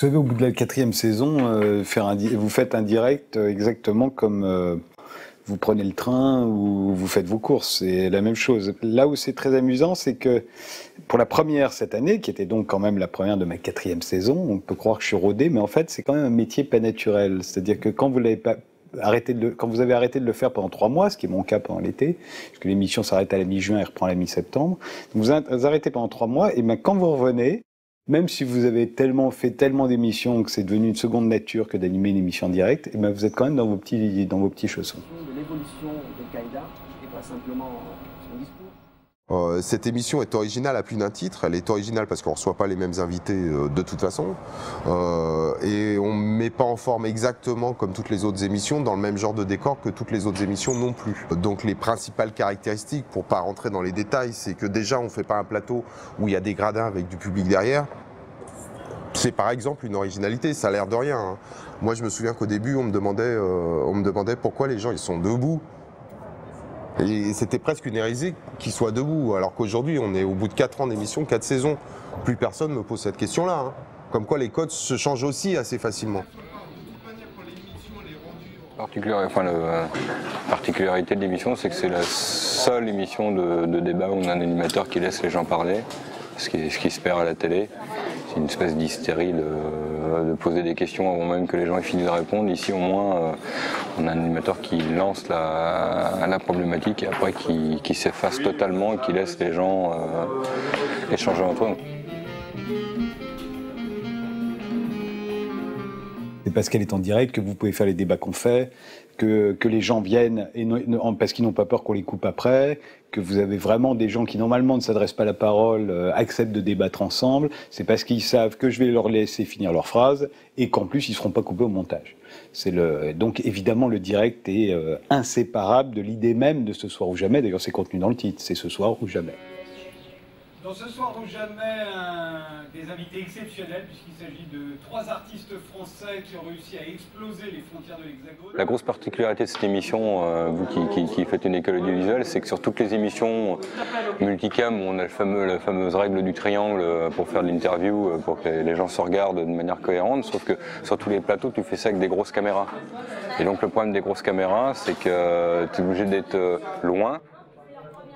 Vous savez, au bout de la 4e saison, vous faites un direct exactement comme vous prenez le train ou vous faites vos courses. C'est la même chose. Là où c'est très amusant, c'est que pour la première cette année, qui était donc quand même la première de ma 4e saison, on peut croire que je suis rodé, mais en fait, c'est quand même un métier pas naturel. C'est-à-dire que quand vous l'avez pas quand vous avez arrêté de le faire pendant 3 mois, ce qui est mon cas pendant l'été, parce que l'émission s'arrête à la mi-juin et reprend à la mi-septembre, vous arrêtez pendant 3 mois, et bien quand vous revenez, même si vous avez fait tellement d'émissions que c'est devenu une seconde nature que d'animer une émission en direct, et ben vous êtes quand même dans vos petits chaussons. De l'évolution de Qaïda et pas simplement son discours. Cette émission est originale à plus d'un titre. Elle est originale parce qu'on ne reçoit pas les mêmes invités de toute façon. Et on ne met pas en forme exactement comme toutes les autres émissions dans le même genre de décor que toutes les autres émissions non plus. Donc les principales caractéristiques, pour ne pas rentrer dans les détails, c'est que déjà on ne fait pas un plateau où il y a des gradins avec du public derrière. C'est par exemple une originalité, ça a l'air de rien, hein. Moi je me souviens qu'au début on me demandait pourquoi les gens ils sont debout. Et c'était presque une hérésie qu'ils soient debout, alors qu'aujourd'hui on est au bout de 4 ans d'émission, 4 saisons. Plus personne ne me pose cette question-là, hein. Comme quoi les codes se changent aussi assez facilement. La particularité de l'émission, c'est que c'est la seule émission de débat où on a un animateur qui laisse les gens parler, ce qui se perd à la télé. C'est une espèce d'hystérie de poser des questions avant même que les gens aient fini de répondre. Ici, au moins, on a un animateur qui lance la problématique et après qui s'efface totalement et qui laisse les gens échanger entre eux. C'est parce qu'elle est en direct que vous pouvez faire les débats qu'on fait, que les gens viennent parce qu'ils n'ont pas peur qu'on les coupe après, que vous avez vraiment des gens qui normalement ne s'adressent pas la parole, acceptent de débattre ensemble. C'est parce qu'ils savent que je vais leur laisser finir leur phrase et qu'en plus ils ne seront pas coupés au montage. Donc évidemment le direct est inséparable de l'idée même de Ce soir ou jamais. D'ailleurs c'est contenu dans le titre, c'est Ce soir ou jamais. Dans Ce soir ou jamais, des invités exceptionnels, puisqu'il s'agit de 3 artistes français qui ont réussi à exploser les frontières de l'Hexagone. La grosse particularité de cette émission, vous qui faites une école audiovisuelle, c'est que sur toutes les émissions multicam, où on a la fameuse règle du triangle pour faire de l'interview, pour que les gens se regardent de manière cohérente, sauf que sur tous les plateaux, tu fais ça avec des grosses caméras. Et donc le problème des grosses caméras, c'est que tu es obligé d'être loin,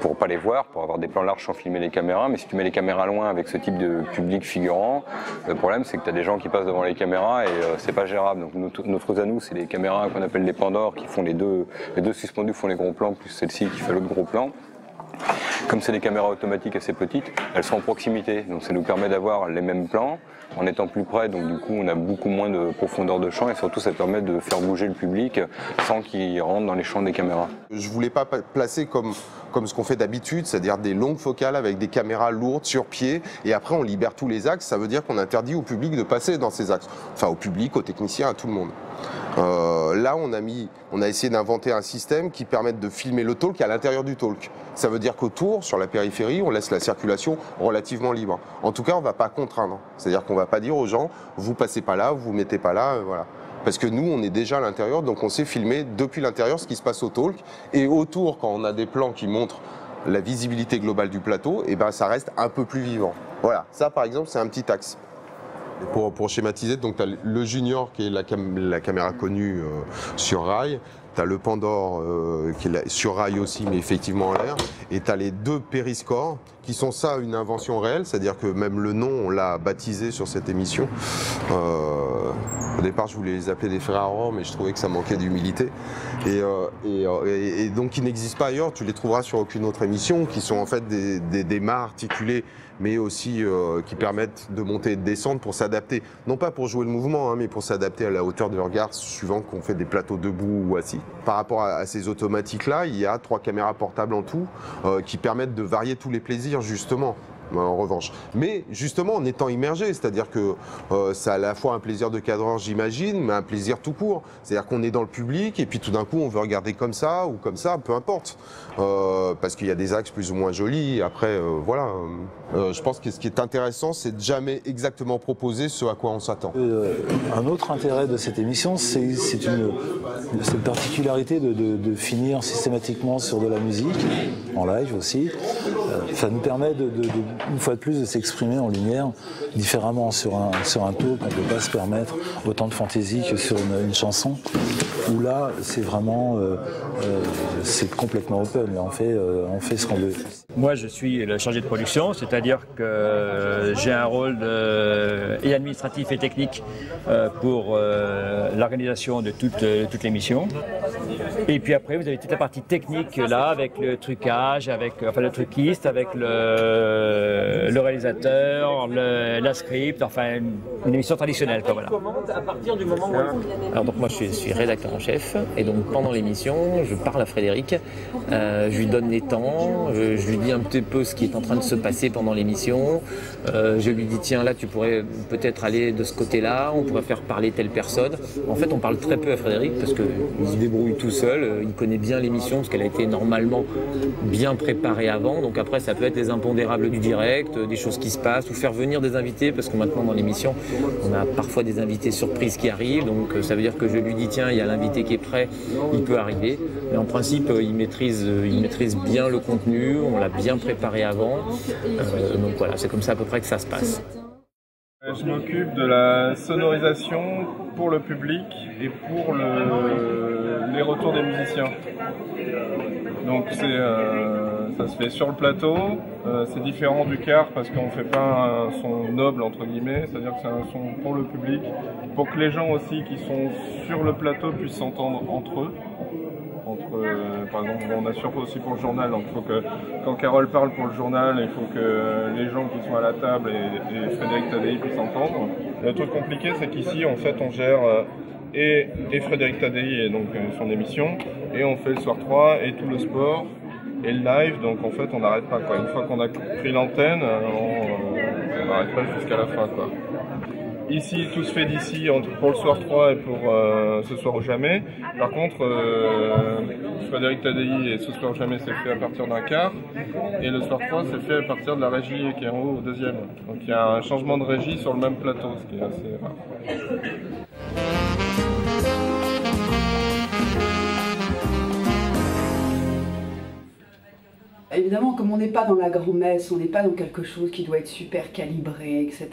pour pas les voir, pour avoir des plans larges sans filmer les caméras, mais si tu mets les caméras loin avec ce type de public figurant, le problème c'est que tu as des gens qui passent devant les caméras et c'est pas gérable. Donc notre à nous, c'est les caméras qu'on appelle les Pandores qui font les deux suspendus font les gros plans plus celle-ci qui fait l'autre gros plan. Comme c'est des caméras automatiques assez petites, elles sont en proximité, donc ça nous permet d'avoir les mêmes plans en étant plus près, donc du coup on a beaucoup moins de profondeur de champ et surtout ça permet de faire bouger le public sans qu'il rentre dans les champs des caméras. Je voulais pas placer comme ce qu'on fait d'habitude, c'est-à-dire des longues focales avec des caméras lourdes sur pied et après on libère tous les axes, ça veut dire qu'on interdit au public de passer dans ces axes, enfin au public, aux techniciens, à tout le monde. Là on a essayé d'inventer un système qui permette de filmer le talk à l'intérieur du talk. Ça veut dire qu'autour, sur la périphérie, on laisse la circulation relativement libre. En tout cas, on ne va pas contraindre. C'est-à-dire qu'on ne va pas dire aux gens, vous passez pas là, vous vous mettez pas là, voilà. Parce que nous, on est déjà à l'intérieur, donc on sait filmer depuis l'intérieur ce qui se passe au talk. Et autour, quand on a des plans qui montrent la visibilité globale du plateau, et ben ça reste un peu plus vivant. Voilà, ça par exemple, c'est un petit axe. Pour schématiser, donc tu as le Junior qui est la caméra connue sur rail, tu as le Pandore qui est sur rail aussi mais effectivement en l'air, et tu as les 2 périscores qui sont ça une invention réelle, c'est-à-dire que même le nom on l'a baptisé sur cette émission. Au départ je voulais les appeler des frères Aurore mais je trouvais que ça manquait d'humilité et donc ils n'existent pas ailleurs, tu les trouveras sur aucune autre émission, qui sont en fait des mâts articulés mais aussi qui permettent de monter et de descendre pour s'adapter, non pas pour jouer le mouvement, hein, mais pour s'adapter à la hauteur de regard suivant qu'on fait des plateaux debout ou assis. Par rapport à ces automatiques-là, il y a 3 caméras portables en tout qui permettent de varier tous les plaisirs justement. En revanche. Mais justement en étant immergé, c'est-à-dire que c'est à la fois un plaisir de cadreur j'imagine, mais un plaisir tout court. C'est-à-dire qu'on est dans le public et puis tout d'un coup on veut regarder comme ça ou comme ça, peu importe. Parce qu'il y a des axes plus ou moins jolis, et après voilà. Je pense que ce qui est intéressant, c'est de jamais exactement proposer ce à quoi on s'attend. Un autre intérêt de cette émission, c'est cette particularité de finir systématiquement sur de la musique, en live aussi, ça nous permet une fois de plus de s'exprimer en lumière différemment sur un talk. On ne peut pas se permettre autant de fantaisie que sur une chanson, où là c'est vraiment c'est complètement open. Là, on fait ce qu'on veut. Moi je suis le chargé de production, c'est-à-dire que j'ai un rôle et administratif et technique pour l'organisation de toute l'émission. Et puis après vous avez toute la partie technique là avec le trucage, avec le truquiste, avec le réalisateur, la script, enfin une émission traditionnelle quoi, voilà. À partir du moment où... Alors donc moi je suis rédacteur en chef et donc pendant l'émission je parle à Frédéric, je lui donne les temps, je lui dis un petit peu ce qui est en train de se passer pendant l'émission, je lui dis tiens là tu pourrais peut-être aller de ce côté-là, on pourrait faire parler telle personne. En fait on parle très peu à Frédéric parce qu'il se débrouille tout seul, il connaît bien l'émission parce qu'elle a été normalement bien préparée avant, donc après ça peut être des impondérables du direct, des choses qui se passent ou faire venir des invités parce que maintenant dans l'émission on a parfois des invités surprises qui arrivent, donc ça veut dire que je lui dis tiens il y a l'invité qui est prêt, il peut arriver, mais en principe il maîtrise bien le contenu, on l'a bien préparé avant, donc voilà c'est comme ça à peu près que ça se passe. Je m'occupe de la sonorisation pour le public et pour les retours des musiciens. Donc ça se fait sur le plateau, c'est différent du car parce qu'on ne fait pas un son noble entre guillemets, c'est-à-dire que c'est un son pour le public, pour que les gens aussi qui sont sur le plateau puissent s'entendre entre eux. Par exemple, on assure aussi pour le journal, donc il faut que quand Carole parle pour le journal, il faut que les gens qui sont à la table et Frédéric Tadei puissent entendre. Le truc compliqué, c'est qu'ici, en fait, on gère et Frédéric Tadei et donc son émission, et on fait le soir 3 et tout le sport et le live, donc en fait, on n'arrête pas quoi. Une fois qu'on a pris l'antenne, on n'arrête pas jusqu'à la fin quoi. Ici, tout se fait d'ici pour le soir 3 et pour ce soir ou jamais. Par contre, Frédéric Tadei et ce soir ou jamais, c'est fait à partir d'un quart. Et le soir 3, c'est fait à partir de la régie qui est en haut au deuxième. Donc il y a un changement de régie sur le même plateau, ce qui est assez rare. Évidemment, comme on n'est pas dans la grand-messe, on n'est pas dans quelque chose qui doit être super calibré, etc.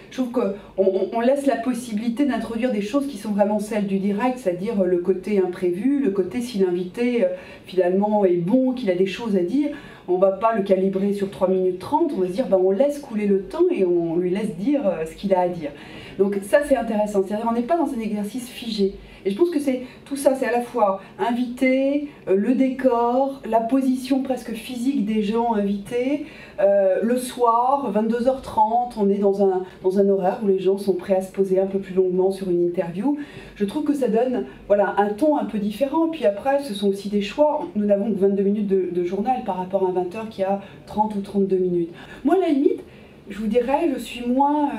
Je trouve qu'on laisse la possibilité d'introduire des choses qui sont vraiment celles du direct, c'est-à-dire le côté imprévu, le côté si l'invité finalement est bon, qu'il a des choses à dire, on ne va pas le calibrer sur 3 minutes 30, on va se dire on laisse couler le temps et on lui laisse dire ce qu'il a à dire. Donc ça c'est intéressant, c'est-à-dire on n'est pas dans un exercice figé. Et je pense que c'est tout ça, c'est à la fois invité, le décor, la position presque physique des gens invités, le soir, 22h30, on est dans un horaire où les gens sont prêts à se poser un peu plus longuement sur une interview. Je trouve que ça donne voilà, un ton un peu différent. Puis après, ce sont aussi des choix. Nous n'avons que 22 minutes de journal par rapport à un 20h qui a 30 ou 32 minutes. Moi, à la limite, je vous dirais, je suis moins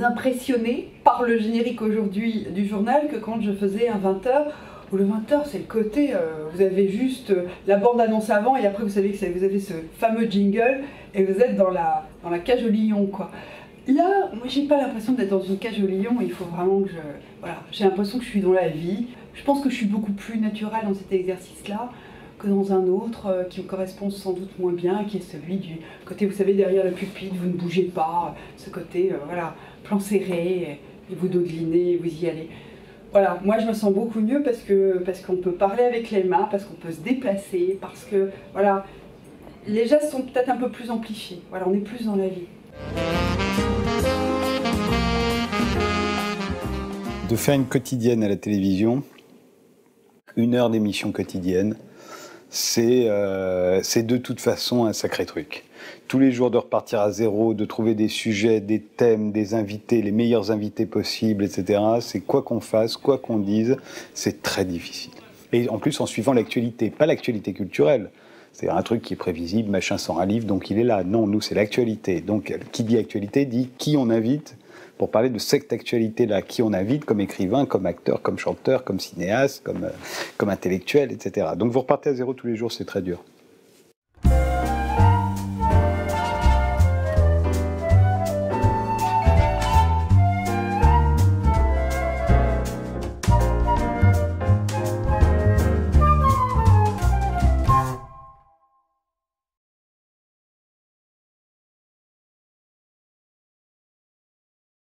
impressionnée par le générique aujourd'hui du journal que quand je faisais un 20h, où le 20h c'est le côté, vous avez juste la bande-annonce avant et après vous savez que vous avez ce fameux jingle et vous êtes dans la cage au lion quoi. Là, moi j'ai pas l'impression d'être dans une cage au lion, il faut vraiment que voilà, j'ai l'impression que je suis dans la vie. Je pense que je suis beaucoup plus naturelle dans cet exercice-là que dans un autre qui me correspond sans doute moins bien, qui est celui du côté, vous savez, derrière le pupitre, vous ne bougez pas, ce côté, voilà, plan serré, et vous dodelinez, vous y allez. Voilà, moi je me sens beaucoup mieux parce qu'on peut parler avec les mains, parce qu'on peut se déplacer, parce que, voilà, les gestes sont peut-être un peu plus amplifiés. Voilà, on est plus dans la vie. De faire une quotidienne à la télévision, 1 heure d'émission quotidienne, c'est de toute façon un sacré truc. Tous les jours de repartir à zéro, de trouver des sujets, des thèmes, des invités, les meilleurs invités possibles, etc. C'est quoi qu'on fasse, quoi qu'on dise, c'est très difficile. Et en plus en suivant l'actualité, pas l'actualité culturelle. C'est un truc qui est prévisible, machin sort un livre, donc il est là. Non, nous c'est l'actualité. Donc qui dit actualité dit qui on invite pour parler de cette actualité-là, qui on invite comme écrivain, comme acteur, comme chanteur, comme cinéaste, comme intellectuel, etc. Donc vous repartez à zéro tous les jours, c'est très dur.